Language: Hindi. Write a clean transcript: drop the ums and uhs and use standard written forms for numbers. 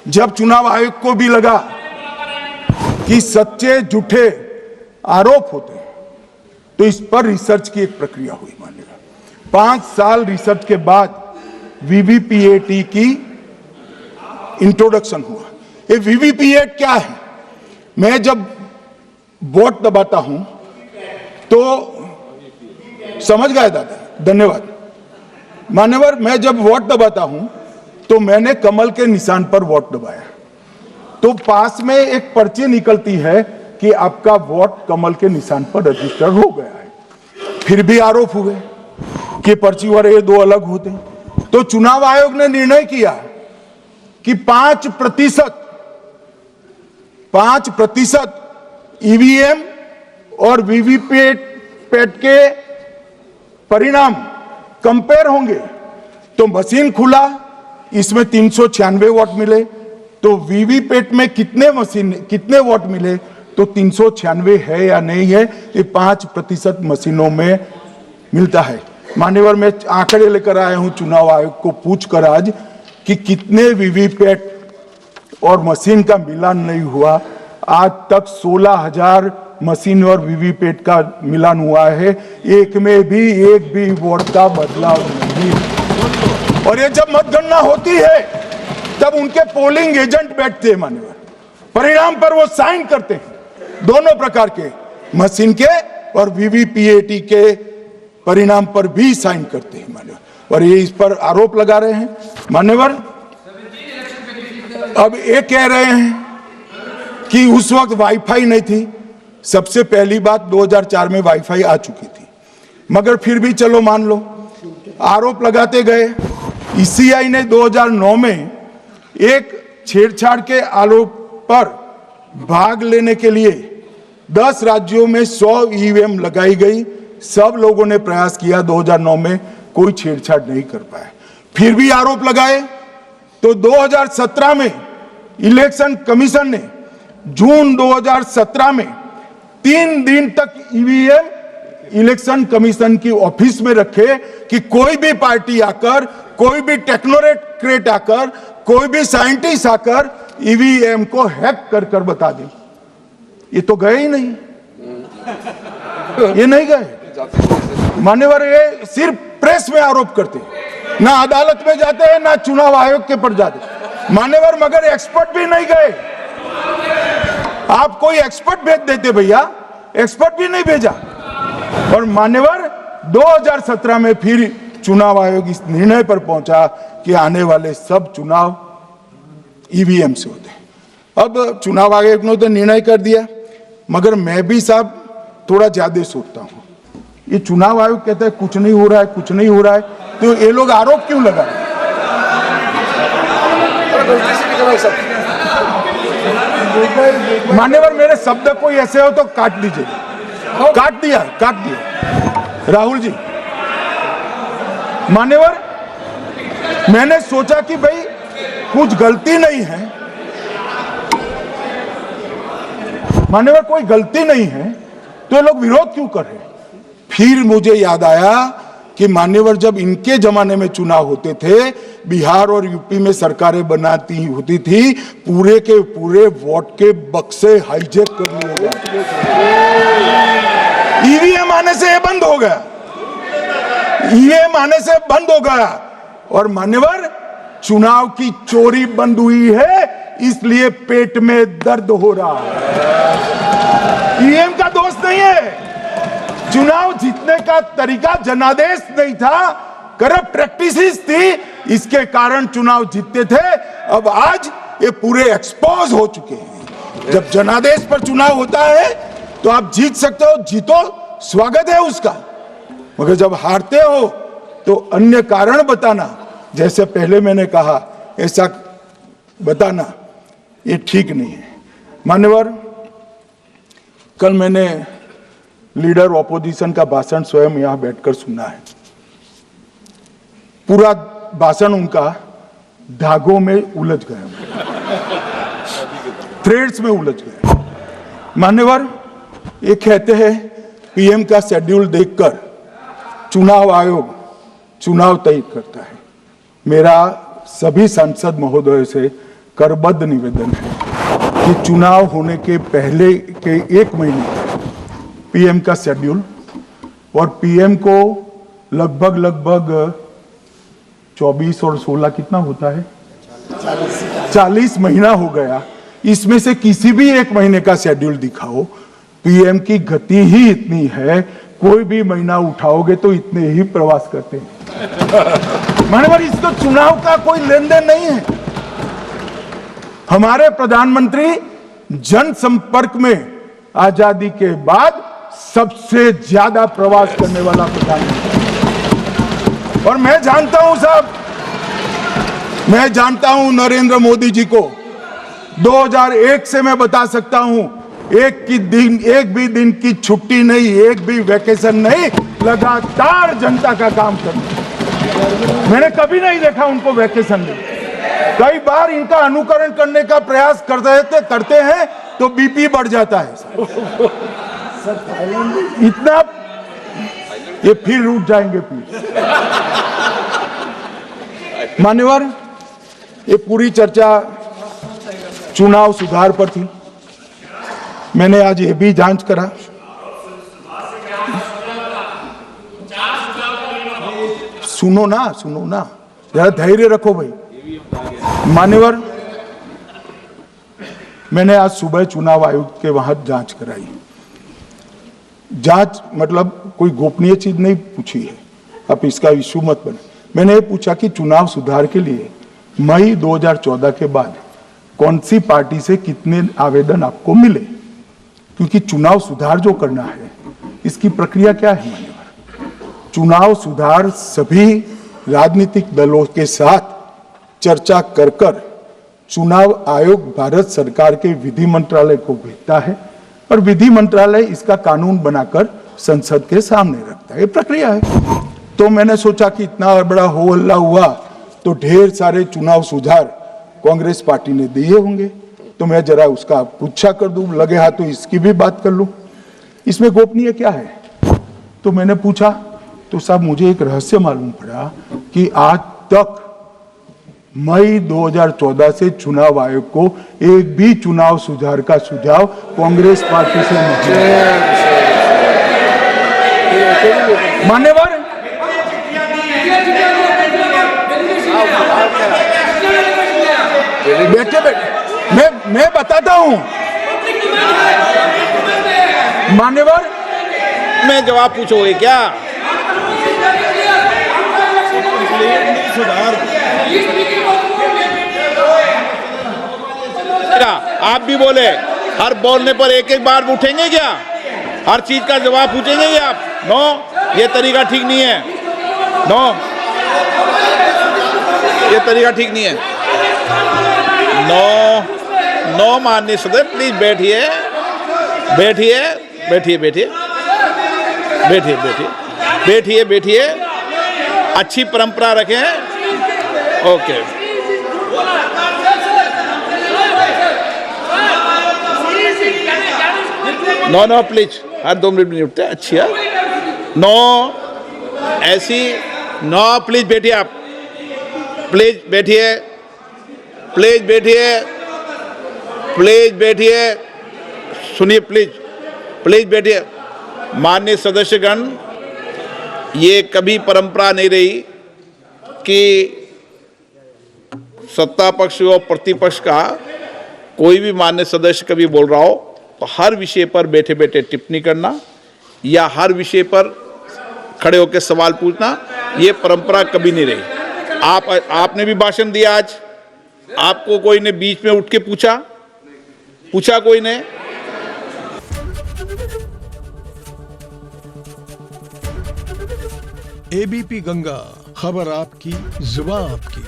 जब चुनाव आयोग को भी लगा कि सच्चे झूठे आरोप होते हैं, तो इस पर रिसर्च की एक प्रक्रिया हुई। मानिएगा 5 साल रिसर्च के बाद वीवीपीएटी की इंट्रोडक्शन हुआ। ये वीवीपीएट क्या है? मैं जब वोट दबाता हूं तो समझ गए दादा, धन्यवाद मान्यवर। मैं जब वोट दबाता हूं तो मैंने कमल के निशान पर वोट दबाया, तो पास में एक पर्ची निकलती है कि आपका वोट कमल के निशान पर रजिस्टर हो गया है। फिर भी आरोप हुए कि पर्ची और ये दो अलग होते हैं। तो चुनाव आयोग ने निर्णय किया कि 5% ईवीएम और वीवीपैट के परिणाम कंपेयर होंगे। तो मशीन खुला, इसमें 396 वोट मिले। तो वीवीपैट में कितने वोट मिले, तो 396 है या नहीं है, ये 5% मशीनों में मिलता है। मान्यवर, मैं आंकड़े लेकर आया हूं चुनाव आयोग को पूछकर आज कि कितने वीवीपैट और मशीन का मिलान नहीं हुआ। आज तक 16,000 मशीन और वीवीपैट का मिलान हुआ है, एक भी वोट का बदलाव नहीं। और ये जब मतगणना होती है तब उनके पोलिंग एजेंट बैठते हैं मान्यवर, परिणाम पर वो साइन करते हैं, दोनों प्रकार के मशीन के और वीवीपीएटी के परिणाम पर भी साइन करते हैं मान्यवर। और ये इस पर आरोप लगा रहे हैं मान्यवर। अब ये कह रहे हैं कि उस वक्त वाईफाई नहीं थी। सबसे पहली बात, 2004 में वाईफाई आ चुकी थी, मगर फिर भी चलो मान लो, आरोप लगाते गए। ईसीआई ने 2009 में एक छेड़छाड़ के आरोप पर भाग लेने के लिए 10 राज्यों में 100 ईवीएम लगाई गई। सब लोगों ने प्रयास किया, 2009 में कोई छेड़छाड़ नहीं कर पाया। फिर भी आरोप लगाए तो 2017 में इलेक्शन कमीशन ने जून 2017 में 3 दिन तक ईवीएम इलेक्शन कमीशन की ऑफिस में रखे कि कोई भी पार्टी आकर, कोई भी टेक्नोक्रेट आकर, कोई भी साइंटिस्ट आकर ईवीएम को हैक कर कर बता दे। ये तो गए ही नहीं, ये नहीं गए मान्यवर। ये सिर्फ प्रेस में आरोप करते, ना अदालत में जाते हैं, ना चुनाव आयोग के पर जाते मान्यवर। मगर एक्सपर्ट भी नहीं गए। आप कोई एक्सपर्ट भेज देते भैया, एक्सपर्ट भी नहीं भेजा। और मान्यवर 2017 में फिर चुनाव आयोग इस निर्णय पर पहुंचा कि आने वाले सब चुनाव ईवीएम से होते हैं। अब चुनाव आयोग ने तो निर्णय कर दिया, मगर मैं भी साहब थोड़ा ज्यादा सोचता हूं। ये चुनाव आयोग कहता है कुछ नहीं हो रहा है, कुछ नहीं हो रहा है, तो ये लोग आरोप क्यों लगा रहे हैं? मान्यवर, मेरे शब्द कोई ऐसे हो तो काट दीजिए। काट दिया राहुल जी। मान्यवर, मैंने सोचा कि भाई कुछ गलती नहीं है मान्यवर, कोई गलती नहीं है, तो ये लोग विरोध क्यों कर रहे हैं? फिर मुझे याद आया कि मान्यवर, जब इनके जमाने में चुनाव होते थे, बिहार और यूपी में सरकारें बनाती होती थी, पूरे के पूरे वोट के बक्से हाईजैक कर लिए जाते। ईवीएम आने से ये बंद हो गया, ईवीएम आने से बंद हो गया। और मान्यवर, चुनाव की चोरी बंद हुई है, इसलिए पेट में दर्द हो रहा है। ईवीएम का दोष नहीं है, चुनाव जीतने का तरीका जनादेश नहीं था, करप्ट प्रैक्टिसेस थी, इसके कारण चुनाव जीतते थे। अब आज ये पूरे एक्सपोज हो चुके हैं। जब जनादेश पर चुनाव होता है तो आप जीत सकते हो, जीतो, स्वागत है उसका, मगर जब हारते हो तो अन्य कारण बताना, जैसे पहले मैंने कहा, ऐसा बताना ये ठीक नहीं है मान्यवर। कल मैंने लीडर ऑपोजिशन का भाषण स्वयं यहां बैठकर सुना है। पूरा भाषण उनका धागों में उलझ गया, थ्रेड्स में उलझ गया मान्यवर। ये कहते हैं पीएम का शेड्यूल देखकर चुनाव आयोग चुनाव तय करता है। मेरा सभी सांसद महोदय से करबद्ध निवेदन है कि चुनाव होने के पहले के 1 महीने पीएम का शेड्यूल, और पीएम को लगभग 24 और 16 कितना होता है, 40 महीना हो गया। इसमें से किसी भी 1 महीने का शेड्यूल दिखाओ। पीएम की गति ही इतनी है, कोई भी महीना उठाओगे तो इतने ही प्रवास करते हैं। मानवर, इसको चुनाव का कोई लेन देन नहीं है। हमारे प्रधानमंत्री जनसंपर्क में आजादी के बाद सबसे ज्यादा प्रवास करने वाला प्रधानमंत्री, और मैं जानता हूं साहब, मैं जानता हूं नरेंद्र मोदी जी को 2001 से मैं बता सकता हूं, एक भी दिन की छुट्टी नहीं, एक भी वैकेशन नहीं, लगातार जनता का काम करना। मैंने कभी नहीं देखा उनको वैकेशन में। कई बार इनका अनुकरण करने का प्रयास करते हैं तो बीपी बढ़ जाता है इतना, ये फिर उठ जाएंगे फिर। मान्यवर, ये पूरी चर्चा चुनाव सुधार पर थी। मैंने आज ये भी जांच करा, सुनो ना, जरा धैर्य रखो भाई। मान्यवर, मैंने आज सुबह चुनाव आयुक्त के वहां जांच कराई। जांच मतलब कोई गोपनीय चीज नहीं पूछी है, आप इसका इशू मत बने। मैंने ये पूछा कि चुनाव सुधार के लिए मई 2014 के बाद कौन सी पार्टी से कितने आवेदन आपको मिले, क्योंकि चुनाव सुधार जो करना है इसकी प्रक्रिया क्या है। मान्यवर, चुनाव सुधार सभी राजनीतिक दलों के साथ चर्चा कर चुनाव आयोग भारत सरकार के विधि मंत्रालय को भेजता है, और विधि मंत्रालय इसका कानून बनाकर संसद के सामने रखता है। ये प्रक्रिया है। तो मैंने सोचा कि इतना बड़ा हो हल्ला हुआ तो ढेर सारे चुनाव सुधार कांग्रेस पार्टी ने दिए होंगे, तो मैं जरा उसका पूछा कर दूं, लगे हाथ तो इसकी भी बात कर लूं, इसमें गोपनीय क्या है। तो मैंने पूछा तो साहब मुझे एक रहस्य मालूम पड़ा कि आज तक मई 2014 से चुनाव आयोग को एक भी चुनाव सुधार का सुझाव कांग्रेस पार्टी से नहीं। मान्यवर, बैठे मैं बताता हूं। मान्यवर, मैं जवाब पूछोगे क्या? आप भी बोले, हर बोलने पर एक एक बार उठेंगे क्या? हर चीज का जवाब पूछेंगे क्या आप? नो, ये तरीका ठीक नहीं है। नो, ये तरीका ठीक नहीं है। नो माननीय सदस्य, प्लीज बैठिए बैठिए बैठिए बैठिए बैठिए बैठिए बैठिए बैठिए अच्छी परंपरा रखें। ओके, नो प्लीज, हर 2 मिनट में उठते हैं। अच्छी है, नो ऐसी, नो प्लीज बैठिए आप, प्लीज बैठिए, प्लीज बैठिए, प्लीज बैठिए, सुनिए प्लीज बैठिए। माननीय सदस्यगण, ये कभी परंपरा नहीं रही कि सत्ता पक्ष और प्रतिपक्ष का कोई भी माननीय सदस्य कभी बोल रहा हो तो हर विषय पर बैठे बैठे टिप्पणी करना या हर विषय पर खड़े होकर सवाल पूछना, ये परंपरा कभी नहीं रही। आपने भी भाषण दिया आज, आपको कोई ने बीच में उठ के पूछा कोई ने? एबीपी गंगा, खबर आपकी, जुबान आपकी।